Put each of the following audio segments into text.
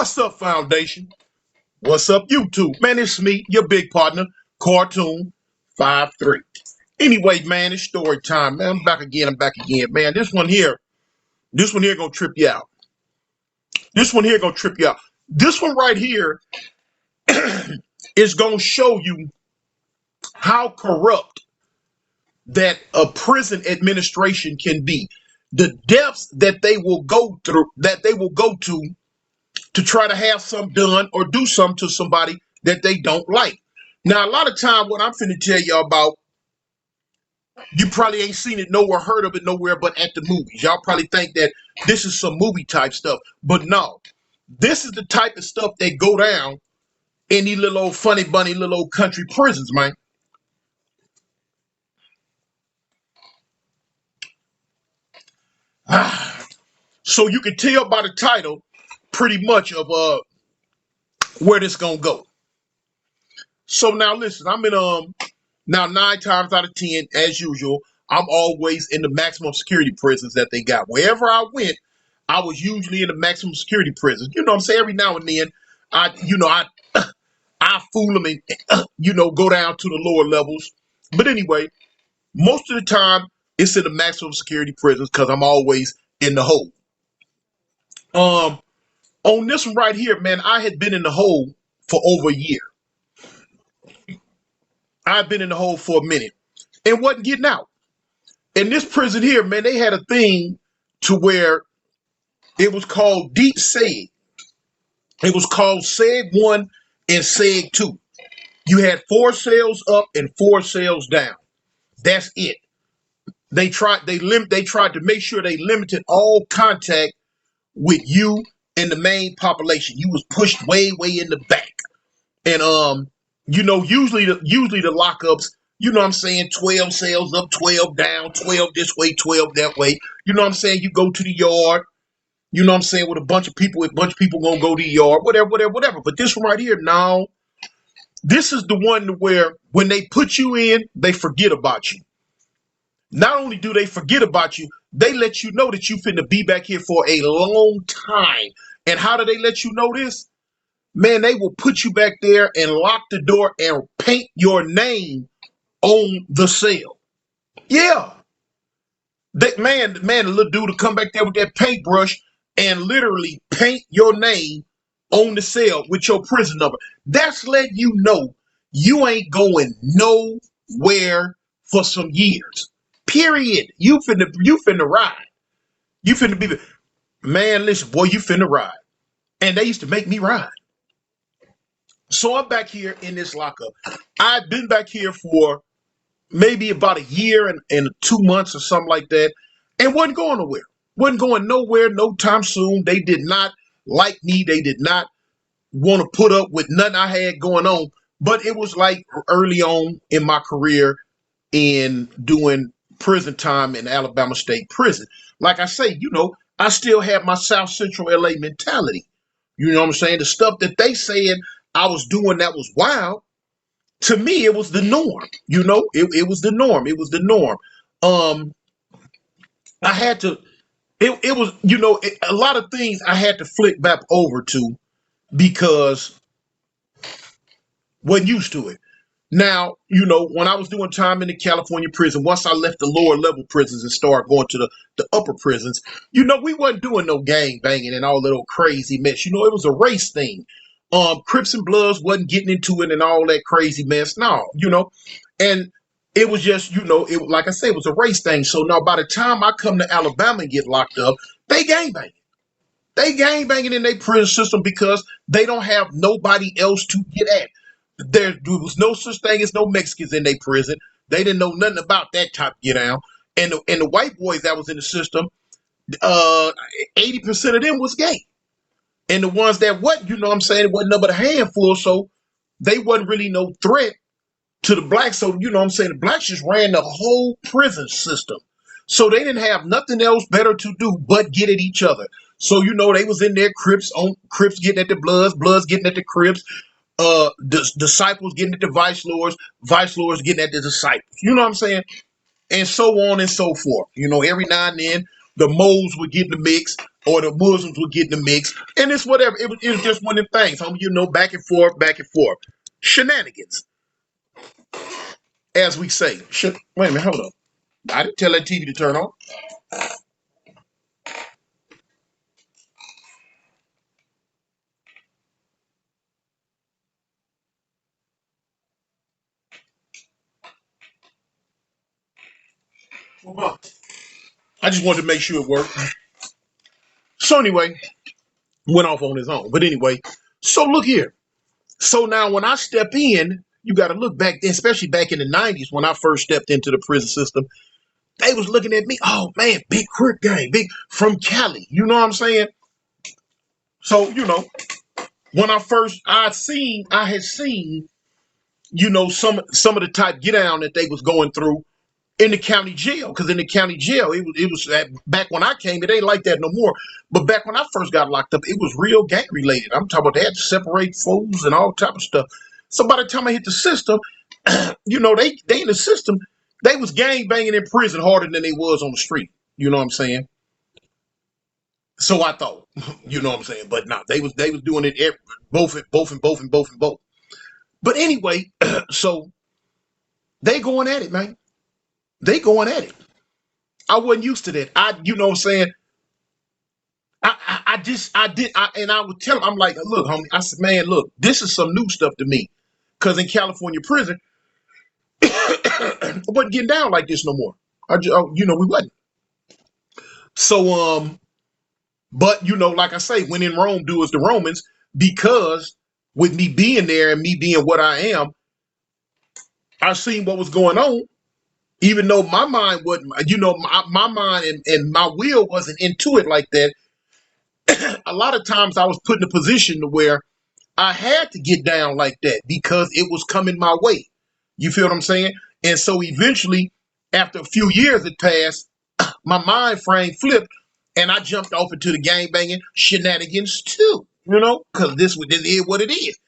What's up, Foundation? What's up, YouTube? Man, it's me, your big partner, Cartoon 53. Anyway, man, it's story time, man. I'm back again, man. This one here gonna trip you out. This one here gonna trip you out. This one right here is gonna show you how corrupt that a prison administration can be. The depths that they will go to try to have something done or do something to somebody that they don't like. Now, a lot of time, what I'm finna tell y'all about, you probably ain't seen it nowhere, heard of it nowhere but at the movies. Y'all probably think that this is some movie type stuff, but no. This is the type of stuff that go down in these little old funny bunny, little old country prisons, man. So you can tell by the title pretty much of where this gonna go. So now listen, I'm in now 9 times out of 10, as usual, I'm always in the maximum security prisons that they got. Wherever I went, I was usually in the maximum security prisons. You know what I'm saying? Every now and then, I fool them and go down to the lower levels. But anyway, most of the time it's in the maximum security prisons because I'm always in the hole. On this one right here, man, I had been in the hole for over a year. I've been in the hole for a minute and wasn't getting out. In this prison here, man, they had a thing to where it was called deep seg. It was called seg 1 and seg 2. You had 4 cells up and 4 cells down. That's it. They tried to make sure they limited all contact with you and the main population. You was pushed way in the back. And usually the lockups, you know what I'm saying, 12 cells up, 12 down, 12 this way, 12 that way. You know what I'm saying? You go to the yard, you know what I'm saying, with a bunch of people gonna go to the yard, whatever. But this one right here, now, this is the one where when they put you in, they forget about you. Not only do they forget about you, they let you know that you finna be back here for a long time. And how do they let you know this? Man, they will put you back there and lock the door and paint your name on the cell. Yeah. That man, the little dude will come back there with that paintbrush and literally paint your name on the cell with your prison number. That's letting you know you ain't going nowhere for some years. Period. You finna ride. You finna be, man, listen, boy, you finna ride. And they used to make me ride. So I'm back here in this lockup. I've been back here for maybe about a year and 2 months or something like that, and wasn't going nowhere. Wasn't going nowhere no time soon. They did not like me. They did not want to put up with nothing I had going on. But it was like early on in my career in doing prison time in Alabama State Prison. Like I say, I still have my South Central LA mentality. You know what I'm saying? The stuff that they said I was doing that was wild. To me, it was the norm. It was the norm. It was the norm. I had to, it was, a lot of things I had to flick back over to because wasn't used to it. Now, when I was doing time in the California prison, once I left the lower level prisons and started going to the upper prisons, we wasn't doing no gang banging and all that old crazy mess. It was a race thing. Crips and Bloods wasn't getting into it and all that crazy mess. No, and it was just, it like I said, it was a race thing. So now by the time I come to Alabama and get locked up, they gang banging. They gang banging in their prison system because they don't have nobody else to get at. There was no such thing as no Mexicans in their prison. They didn't know nothing about that type of get down. And the white boys that was in the system, 80% of them was gay. And the ones that wasn't, it wasn't nothing but a handful. So they wasn't really no threat to the blacks. So, the blacks just ran the whole prison system. So they didn't have nothing else better to do but get at each other. So, they was in there, Crips getting at the Bloods, Bloods getting at the Crips, the disciples getting at the vice lords getting at the disciples. You know what I'm saying? And so on and so forth. Every now and then the moles would get in the mix or the Muslims would get in the mix. And it's whatever. It was just one of them things, homie, back and forth, back and forth. Shenanigans, as we say. Wait a minute, hold up. I didn't tell that TV to turn on. I just wanted to make sure it worked. So anyway, went off on his own. But anyway, so look here. So now when I step in, you got to look back, especially back in the 90s when I first stepped into the prison system. They was looking at me, oh man, big Crip gang, big from Cali. You know what I'm saying? So, when I had seen, some of the type get down that they was going through in the county jail. Because in the county jail, it was back when I came, it ain't like that no more. But back when I first got locked up, it was real gang related. I'm talking about they had to separate fools and all type of stuff. So by the time I hit the system, they in the system, they was gang banging in prison harder than they was on the street. You know what I'm saying? So I thought, you know what I'm saying? But no, they was doing it both. But anyway, so they going at it, man. They going at it. I wasn't used to that. You know what I'm saying? And I would tell them, I'm like, look, homie, I said, man, look, this is some new stuff to me. Because in California prison, I wasn't getting down like this no more. We wasn't. So, but like I say, when in Rome, do as the Romans, because with me being there and me being what I am, I seen what was going on, even though my mind wasn't, my mind and my will wasn't into it like that. A lot of times I was put in a position to where I had to get down like that because it was coming my way. You feel what I'm saying? And so eventually, after a few years had passed, my mind frame flipped and I jumped off into the gang banging shenanigans too, because this is what it is.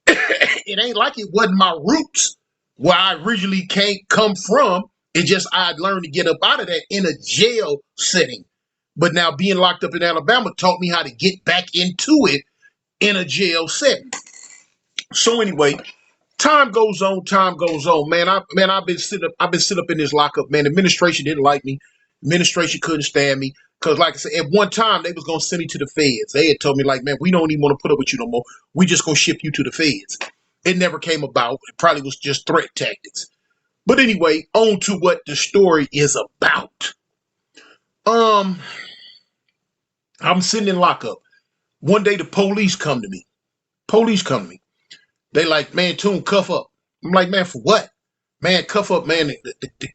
It ain't like it wasn't my roots where I originally come from. It's just I'd learned to get up out of that in a jail setting. But now being locked up in Alabama taught me how to get back into it in a jail setting. So anyway, time goes on, man. I've been sitting up in this lockup, man. Administration didn't like me. Administration couldn't stand me. Because like I said, at one time they was gonna send me to the feds. They had told me, like, man, we don't even want to put up with you no more. We just gonna ship you to the feds. It never came about. It probably was just threat tactics. But anyway, on to what the story is about. I'm sitting in lockup. One day the police come to me. They like, man, Tune, cuff up. I'm like, man, for what? Man, cuff up, man.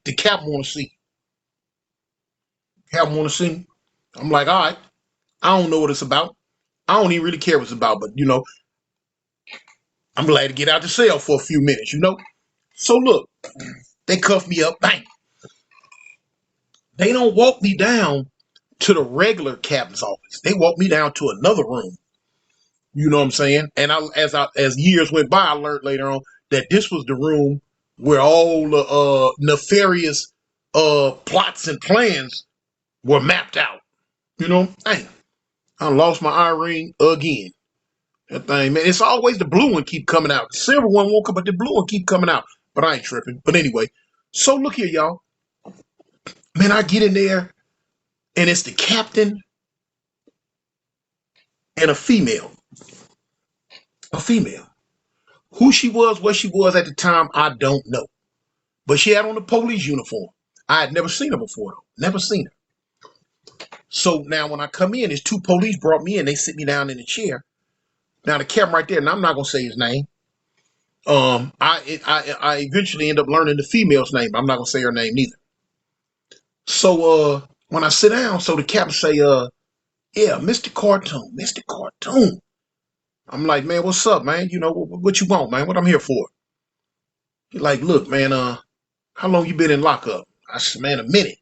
The captain want to see. Captain want to see. I'm like, all right. I don't know what it's about. I don't even really care what it's about, but I'm glad to get out the cell for a few minutes, So look, they cuff me up, bang. They don't walk me down to the regular captain's office. They walk me down to another room. You know what I'm saying? And as years went by, I learned later on that this was the room where all the nefarious plots and plans were mapped out. Dang, I lost my eye ring again. That thing, man, it's always the blue one keep coming out. The silver one won't come, but the blue one keep coming out. But I ain't tripping. But anyway, so look here, y'all. Man, I get in there, and it's the captain and a female. A female. Who she was, what she was at the time, I don't know. But she had on a police uniform. I had never seen her before, though. Never seen her. So now when I come in, there's two police brought me in. They sit me down in the chair. Now the captain right there, and I'm not gonna say his name. I eventually end up learning the female's name. I'm not gonna say her name neither. So when I sit down, so the captain say, yeah, Mr. Cartoon. I'm like, man, what's up, man? What you want, man? What I'm here for? He's like, look, man, how long you been in lockup? I said, man, a minute.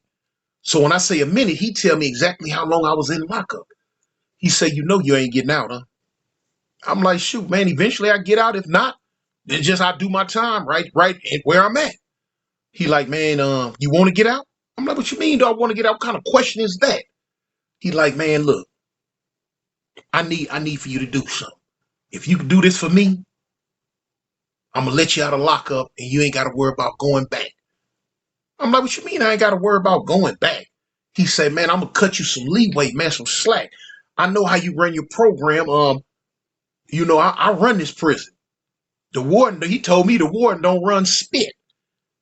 So when I say a minute, he tell me exactly how long I was in lockup. He say, you ain't getting out, huh? I'm like, shoot, man, eventually I get out. If not, then just I do my time right where I'm at. He like, man, you want to get out? I'm like, what you mean? Do I want to get out? What kind of question is that? He like, man, look, I need for you to do something. If you can do this for me, I'm gonna let you out of lockup and you ain't gotta worry about going back. I'm like, what you mean I ain't gotta worry about going back? He said, man, I'm gonna cut you some leeway, man, some slack. I know how you run your program. I run this prison. The warden, he told me the warden don't run spit.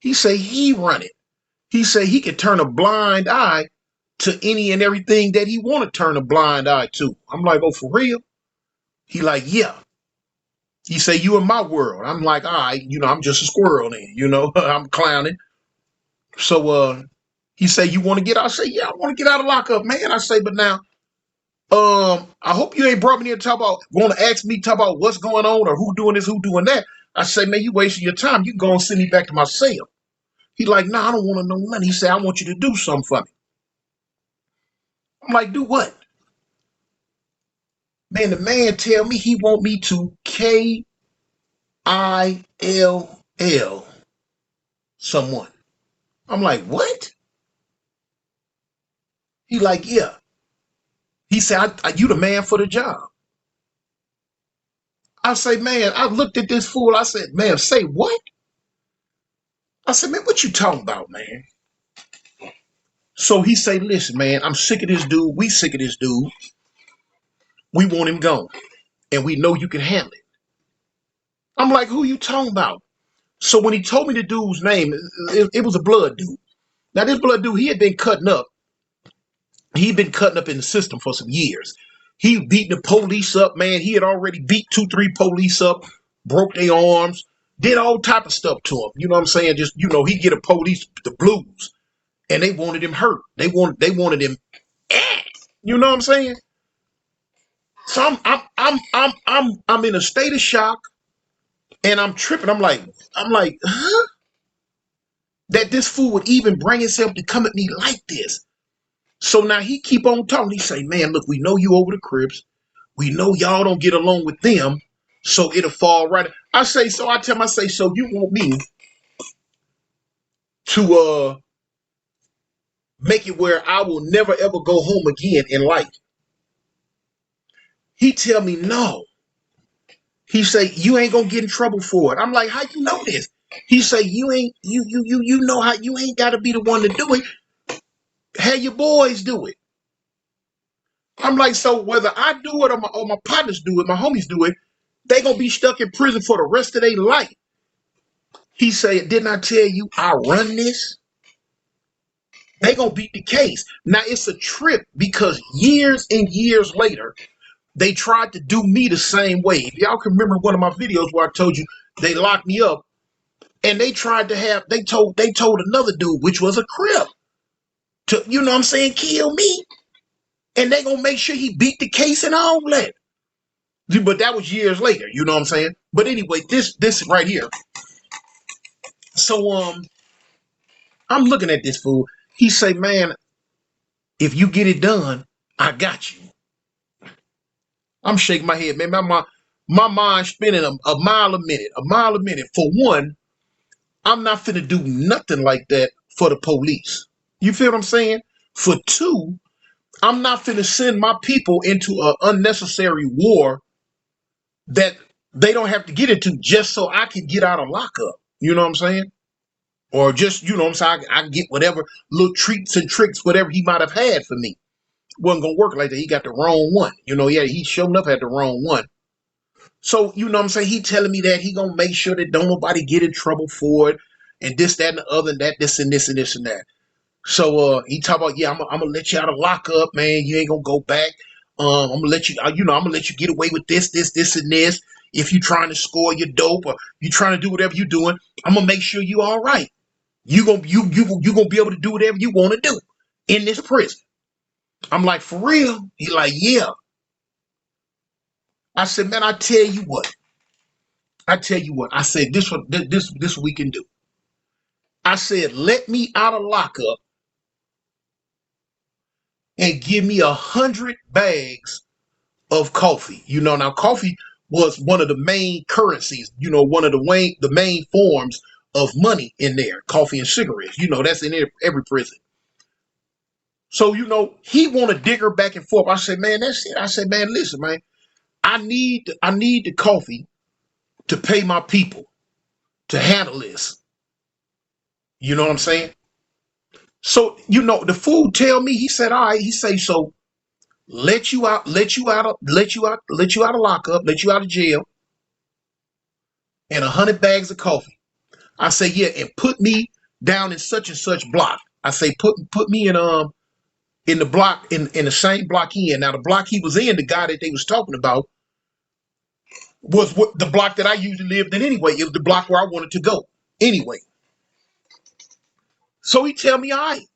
He say he run it. He say he can turn a blind eye to any and everything that he want to turn a blind eye to. I'm like, oh, for real? He like, yeah. He say, you in my world. I'm like, all right, I'm just a squirrel then, I'm clowning. So he say, you want to get out? I say, yeah, I want to get out of lockup, man. I say, but now, I hope you ain't brought me here to talk about, want to ask me, talk about what's going on or who doing this, who doing that. I say, man, you wasting your time. You go and send me back to my cell. He like, nah, I don't want to know nothing. He said, I want you to do something for me. I'm like, do what? Man, the man tell me he want me to kxll someone. I'm like, what? He like, yeah. He said, you the man for the job. I say, man, I looked at this fool. I said, man, say what? I said, man, what you talking about, man? So he say, listen, man, I'm sick of this dude. We sick of this dude. We want him gone. And we know you can handle it. I'm like, who you talking about? So when he told me the dude's name, it was a blood dude. Now, this blood dude, he had been cutting up. He'd been cutting up in the system for some years. He beat the police up, man. He had already beat 2-3 police up, broke their arms, did all type of stuff to him. You know what I'm saying? Just, he get a police the blues. And they wanted him hurt. They wanted him. You know what I'm saying? So I'm in a state of shock, and I'm tripping. I'm like, huh? That this fool would even bring himself to come at me like this. So now he keep on talking. He say, man, look, we know you over the Crips. We know y'all don't get along with them. So it'll fall right. I tell him, so you want me to make it where I will never ever go home again in life? He tell me no. He say, you ain't gonna get in trouble for it. I'm like, how you know this? He say, you know how you ain't gotta be the one to do it. Have your boys do it. I'm like, so whether I do it or my partners do it, my homies do it, they gonna be stuck in prison for the rest of their life. He say, didn't I tell you I run this? They gonna beat the case. Now it's a trip because years and years later, they tried to do me the same way. If y'all can remember one of my videos where I told you they locked me up, and they tried to they told another dude, which was a Crip, to, you know what I'm saying, kill me. And they gonna make sure he beat the case and all that. But that was years later, you know what I'm saying? But anyway, this right here. So I'm looking at this fool. He say, man, if you get it done, I got you. I'm shaking my head, man. My mind spinning a mile a minute. A mile a minute. For one, I'm not finna do nothing like that for the police. You feel what I'm saying? For two, I'm not finna send my people into an unnecessary war that they don't have to get into just so I can get out of lockup. You know what I'm saying? Or just, you know what I'm saying, I can get whatever little treats and tricks, whatever he might have had for me. Wasn't gonna work like that. He got the wrong one. Yeah, he sure enough had the wrong one. So, you know what I'm saying? He telling me that he gonna make sure that don't nobody get in trouble for it, and this, that, and the other, and that, this, and this, and this, and that. So he talk about, yeah, I'm gonna let you out of lockup, man. You ain't gonna go back. I'm gonna let you, I'm gonna let you get away with this, and this. If you trying to score your dope or you trying to do whatever you doing, I'm gonna make sure you all right. You gonna be able to do whatever you want to do in this prison. I'm like, for real? He like, yeah. I said, man, I tell you what. I said, this we can do. I said, let me out of lockup and give me 100 bags of coffee. Now coffee was one of the main currencies, one of the main forms of money in there, coffee and cigarettes. That's in every prison. So, he want to dig her back and forth. I said, man, that's it. I said, man, listen, man, I need the coffee to pay my people to handle this. You know what I'm saying? So, the fool tell me, he said, all right, he say, so let you out of lockup, let you out of jail, and 100 bags of coffee. I say, yeah, and put me down in such and such block. I say, put me in the block in the same block he in. Now the block he was in, the guy that they was talking about was what the block that I usually lived in anyway. It was the block where I wanted to go anyway. So he tell me, all right.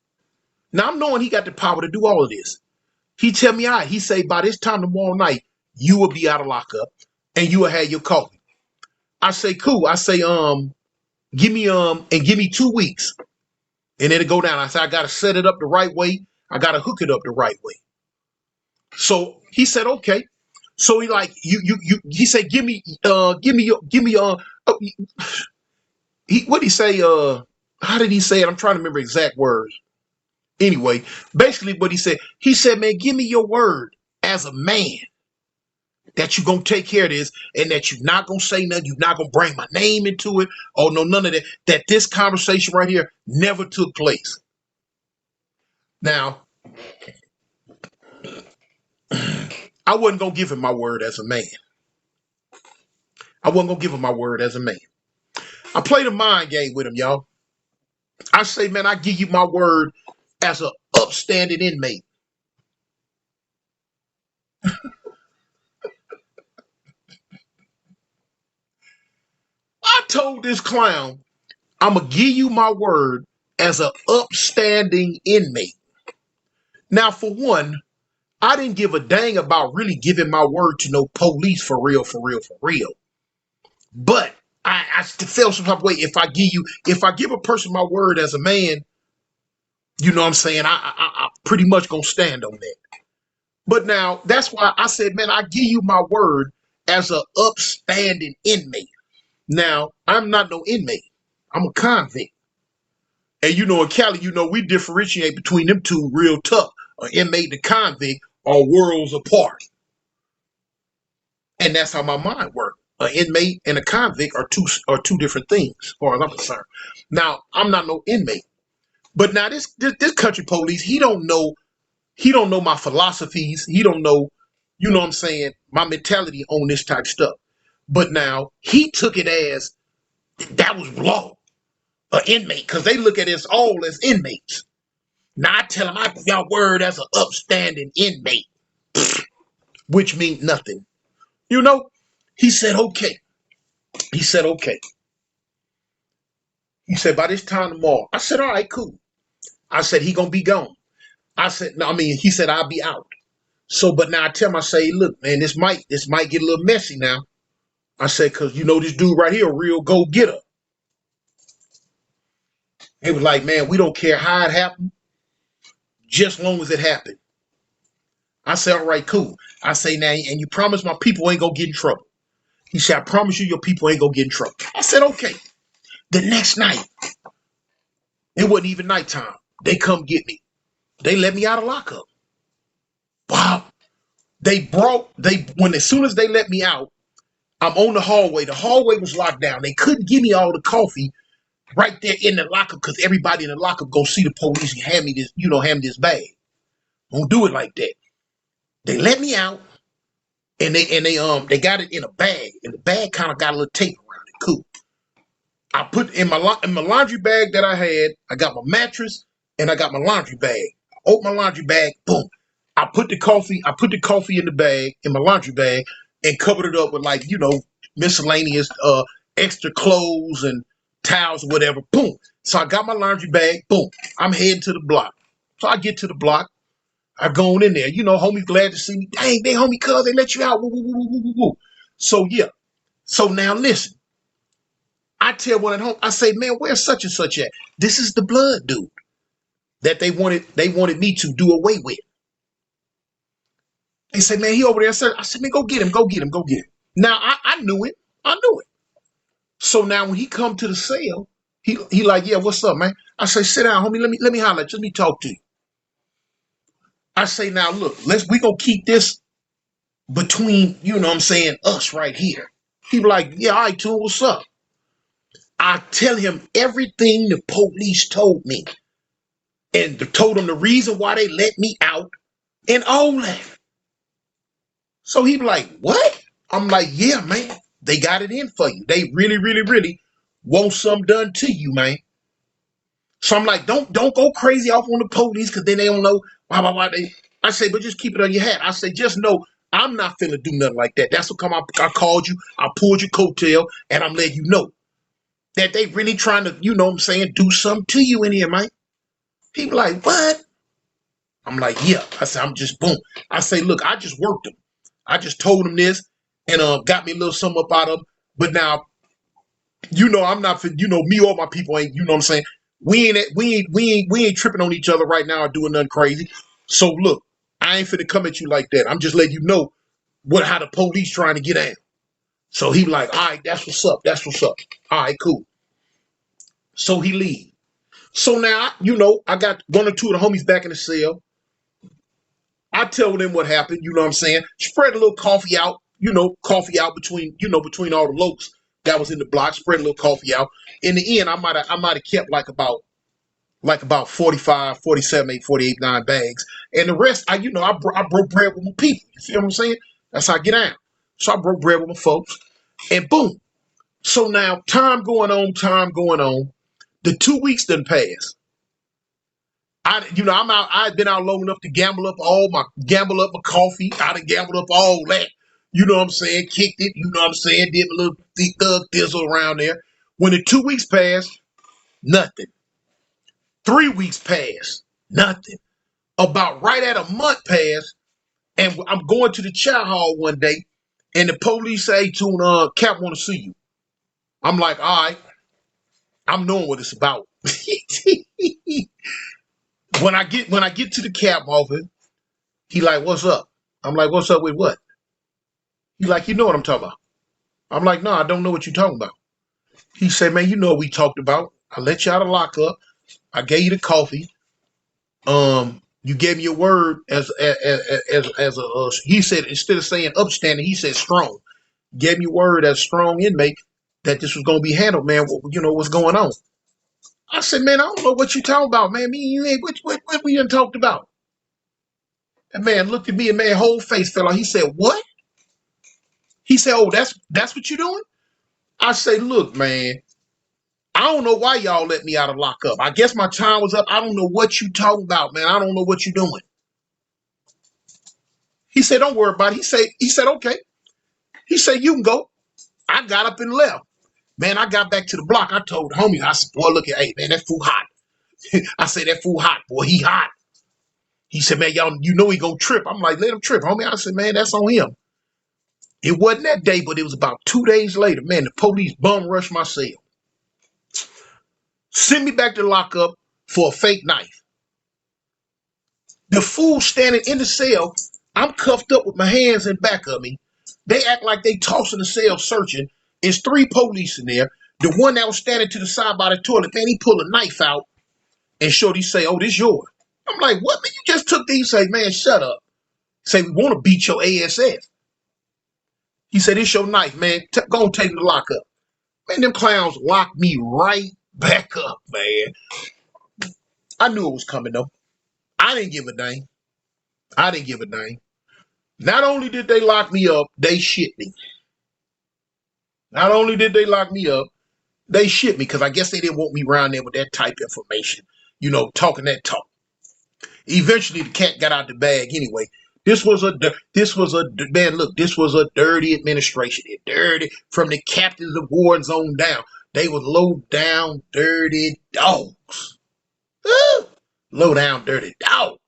Now I'm knowing he got the power to do all of this. He tell me, all right. He say, by this time tomorrow night, you will be out of lockup and you will have your coffee. I say, cool. I say, give me 2 weeks and it'll go down. I said, I gotta set it up the right way. I gotta hook it up the right way. So he said, okay. So he like he said, what did he say? How did he say it? I'm trying to remember exact words. Anyway, basically what he said, man, give me your word as a man that you're gonna take care of this and that you're not gonna say nothing, you're not gonna bring my name into it, or no, none of that, that this conversation right here never took place. Now, I wasn't gonna give him my word as a man. I wasn't gonna give him my word as a man. I played a mind game with him, y'all. I say, man, I give you my word as an upstanding inmate. I told this clown, I'm going to give you my word as an upstanding inmate. Now, for one, I didn't give a dang about really giving my word to no police for real, for real, for real. But I felt some type of way if I give a person my word as a man, you know what I'm saying, I pretty much going to stand on that. But now, that's why I said, man, I give you my word as an upstanding inmate. Now, I'm not no inmate. I'm a convict. And in Cali, we differentiate between them two real tough. An inmate and a convict are worlds apart. And that's how my mind works. An inmate and a convict are two different things, as far as I'm concerned. Now, I'm not no inmate. But now this country police, he don't know my philosophies. He don't know, you know what I'm saying, my mentality on this type of stuff. But now he took it as that was law, an inmate, because they look at us all as inmates. Now I tell him I give y'all word as an upstanding inmate, which means nothing. He said, okay. He said, okay. He said, by this time tomorrow. I said, all right, cool. I said, he gonna be gone. I said, no, he said, I'll be out. So, but now I tell him, I say, look, man, this might get a little messy now. I said, because this dude right here, a real go-getter. He was like, man, we don't care how it happened, just long as it happened. I said, all right, cool. I say, now, and you promise my people ain't gonna get in trouble. He said, I promise you your people ain't gonna get in trouble. I said, okay. The next night, it wasn't even nighttime. They come get me. They let me out of lockup. Wow. As soon as they let me out, I'm on the hallway. The hallway was locked down. They couldn't give me all the coffee right there in the lockup because everybody in the lockup go see the police and hand me this bag. Don't do it like that. They let me out and they got it in a bag, and the bag kind of got a little tape around it. Cool. I put in my laundry bag that I had, I got my mattress and I got my laundry bag. I open my laundry bag, boom. I put the coffee in the bag, in my laundry bag, and covered it up with miscellaneous extra clothes and towels or whatever. Boom. So I got my laundry bag, boom. I'm heading to the block. So I get to the block. I go on in there. Homie glad to see me. Dang, they homie, cuz they let you out. Woo, woo, woo, woo, woo, woo. So yeah. So now listen. I tell one at home, I say, man, where's such and such at? This is the blood dude that they wanted me to do away with. They say, man, he over there. I said, man, go get him. Now I knew it. So now when he come to the cell, he like, yeah, what's up, man? I say, sit down, homie. Let me holler at you. Let me talk to you. I say, now look, we gonna keep this between, you know what I'm saying, us right here. He be like, yeah, all right, too, what's up? I tell him everything the police told me and told him the reason why they let me out and all that. So he be like, what? I'm like, yeah, man, they got it in for you. They really, really, really want something done to you, man. So I'm like, don't go crazy off on the police because then they don't know why they. I say, but just keep it on your hat. I say, just know I'm not finna do nothing like that. That's what come I called you, I pulled your coattail, and I'm letting you know that they really trying to, you know what I'm saying, do something to you in here, man. People like, what? I'm like, yeah. I said, I'm just boom. I say, look, I just worked them. I just told them this and got me a little something up out of them. But now, you know, I'm not, you know, me or my people ain't, you know what I'm saying? We ain't tripping on each other right now or doing nothing crazy. So look, I ain't finna come at you like that. I'm just letting you know how the police trying to get at him. So he like, all right, that's what's up. That's what's up. All right, cool. So he leave. So now, you know, I got one or two of the homies back in the cell. I tell them what happened, you know what I'm saying? Spread a little coffee out, you know, coffee out between, you know, between all the lokes that was in the block, spread a little coffee out. In the end, I might have kept like about 45, 47, 48, 9 bags. And the rest, I broke bread with my people. You feel what I'm saying? That's how I get out. So I broke bread with my folks. And boom. So now time going on. The 2 weeks done passed. I'm out. I've been out long enough to gamble up my coffee. I done gambled up all that. You know what I'm saying? Kicked it. You know what I'm saying? Did a little thug thizzle around there. When the 2 weeks passed, nothing. 3 weeks passed, nothing. About right at a month passed, and I'm going to the chow hall one day, and the police say to Cap want to see you. I'm like, all right, I'm knowing what it's about. When I get to the Cap office, he like, what's up? I'm like, what's up with what? He like, you know what I'm talking about. I'm like, no, I don't know what you're talking about. He said, man, you know what we talked about. I let you out of lockup. I gave you the coffee. You gave me your word as a he said, instead of saying upstanding, he said strong. Gave me your word as strong inmate that this was gonna be handled, man. You know what's going on. I said, man, I don't know what you talking about, man. Me, you ain't what we done talked about. That man looked at me and man, whole face fell out. He said, what? He said, oh, that's what you doing? I say, look, man, I don't know why y'all let me out of lockup. I guess my time was up. I don't know what you talking about, man. I don't know what you doing. He said, don't worry about it. He said, okay. He said, you can go. I got up and left. Man, I got back to the block. I told the homie, I said, boy, look at, hey, man, that fool hot. I said, that fool hot, boy, he hot. He said, man, y'all, you know he gonna trip. I'm like, let him trip, homie. I said, man, that's on him. It wasn't that day, but it was about 2 days later. Man, the police bum rushed my cell. Send me back to lockup for a fake knife. The fool standing in the cell, I'm cuffed up with my hands in back of me. They act like they tossing the cell searching. It's 3 police in there. The one that was standing to the side by the toilet, man, he pulled a knife out and Shorty say, oh, this yours. I'm like, what, man? You just took these. Say, man, shut up. Say, we want to beat your ASF. He said, it's your knife, man. Go and take him to lockup. Man, them clowns locked me right back up, man. I knew it was coming, though. I didn't give a dang. I didn't give a dang. Not only did they lock me up, they shit me. Not only did they lock me up, they shit me because I guess they didn't want me around there with that type of information. You know, talking that talk. Eventually, the cat got out the bag anyway. This was a man. Look, this was a dirty administration. Dirty from the captains of wars on down. They were low down, dirty dogs. Low down, dirty dogs.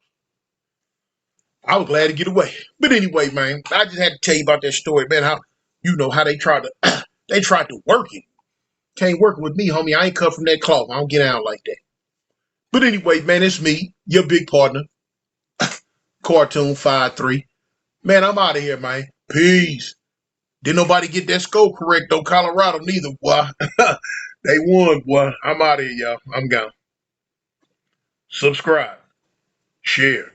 I was glad to get away. But anyway, man, I just had to tell you about that story, man. How they tried to they tried to work it. Can't work with me, homie. I ain't cut from that cloth. I don't get out like that. But anyway, man, it's me, your big partner, Cartoon 5-3. Man, I'm out of here, man. Peace. Didn't nobody get that score correct, though. Colorado neither, boy. They won, boy. I'm out of here, y'all. I'm gone. Subscribe. Share.